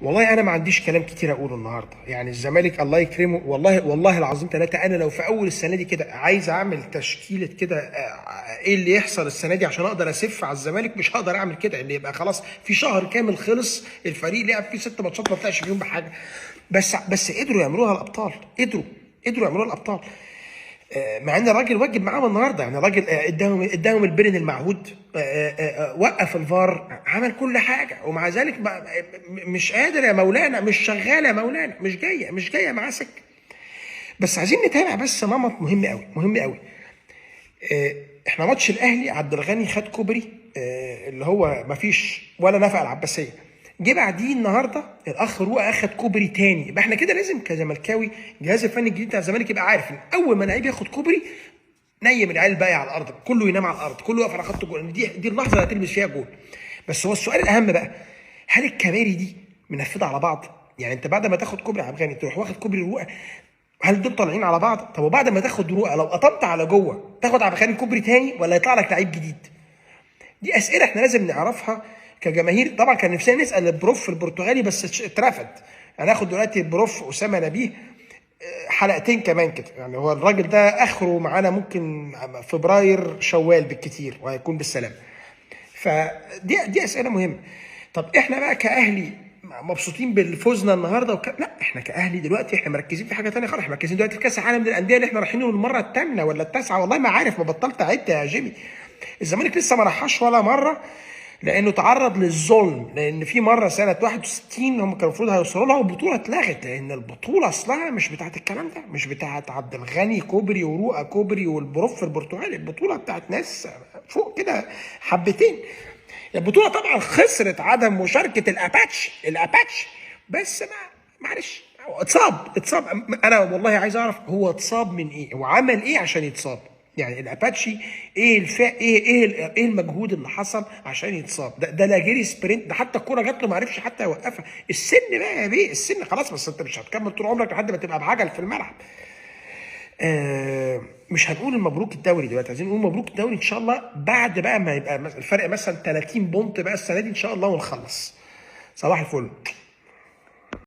والله انا ما عنديش كلام كتير اقوله النهارده. يعني الزمالك الله يكرمه، والله والله العظيم ثلاثه، انا لو في اول السنه دي كده عايز اعمل تشكيله كده ايه اللي يحصل السنه دي عشان اقدر اسف على الزمالك، مش هقدر اعمل كده. اللي يبقى خلاص في شهر كامل خلص، الفريق لعب فيه 6 ماتشات ما طلعش فيهم بحاجه. بس قدروا يعملوها الابطال، قدروا يعملوها الابطال. مع ان الراجل واجب معاهم النهارده. يعني الراجل اداهم البرن المعهود، وقف الفار، عمل كل حاجه، ومع ذلك مش قادر يا مولانا، مش شغاله يا مولانا، مش جايه معاه سكه. بس عايزين نتابع بس نمط مهم قوي، مهم قوي. احنا ماتش الاهلي عبد الغني خد كوبري، اللي هو مفيش ولا نفع العباسيه. جه بعديه النهارده الاخ رؤى اخد كوبري تاني. يبقى احنا كده لازم كزملكاوي الجهاز الفني الجديد بتاع الزمالك يبقى عارف ان اول ما لعيب ياخد كوبري نيم العيال الباقي على الارض، كله ينام على الارض، كله يقف على خط الجول. دي اللحظه اللي هتلبس فيها جول. بس هو السؤال الاهم بقى، هل الكباري دي منفذه على بعض؟ يعني انت بعد ما تاخد كوبري عبد الغني تروح واخد كوبري رؤى، هل دول طالعين على بعض؟ طب وبعد ما تاخد رؤى لو قطمت على جوه تاخد عبد الغني كوبري تاني ولا يطلع لك لعيب جديد؟ دي اسئله احنا لازم نعرفها كجماهير. طبعا كان نفسنا نسال البروف البرتغالي بس اترفض. هناخد دلوقتي البروف اسامه نبيه حلقتين كمان كده. يعني هو الراجل ده اخره معانا ممكن فبراير شوال بالكتير وهيكون بالسلام. فدي اسئله مهمه. طب احنا بقى كاهلي مبسوطين بالفوزنا النهارده لا، احنا كاهلي دلوقتي احنا مركزين في حاجه ثانيه خالص. احنا مركزين دلوقتي في كاس العالم للانديه اللي احنا رايحين له المره الثامنه ولا التاسعه، والله ما عارف، ما بطلت اعد يا جيمي. الزمالك لسه ما راحش ولا مره لانه تعرض للظلم. لان في مره سنه 61 هم كانوا المفروض هيوصلوا لها والبطوله اتلغت، لان البطوله اصلها مش بتاعت الكلام ده، مش بتاعت عبد الغني كوبري ورؤى كوبري والبروف البرتغالي. البطوله بتاعت ناس فوق كده حبتين. البطوله طبعا خسرت عدم مشاركه الاباتشي بس ما معلش، اتصاب. انا والله عايز اعرف هو اتصاب من ايه وعمل ايه عشان يتصاب. يعني الاباتشي ايه المجهود اللي حصل عشان يتصاب؟ ده لا جري سبرنت، ده حتى الكوره جات له ما عرفش حتى يوقفها. السن بقى يا بيه، السن خلاص. بس انت مش هتكمل طول عمرك لحد ما تبقى بعجل في الملعب. مش هنقول مبروك الدوري دلوقتي، عايزين نقول مبروك الدوري ان شاء الله بعد بقى ما يبقى الفرق مثلا 30 بونت بقى السنه دي ان شاء الله ونخلص. صباح الفل.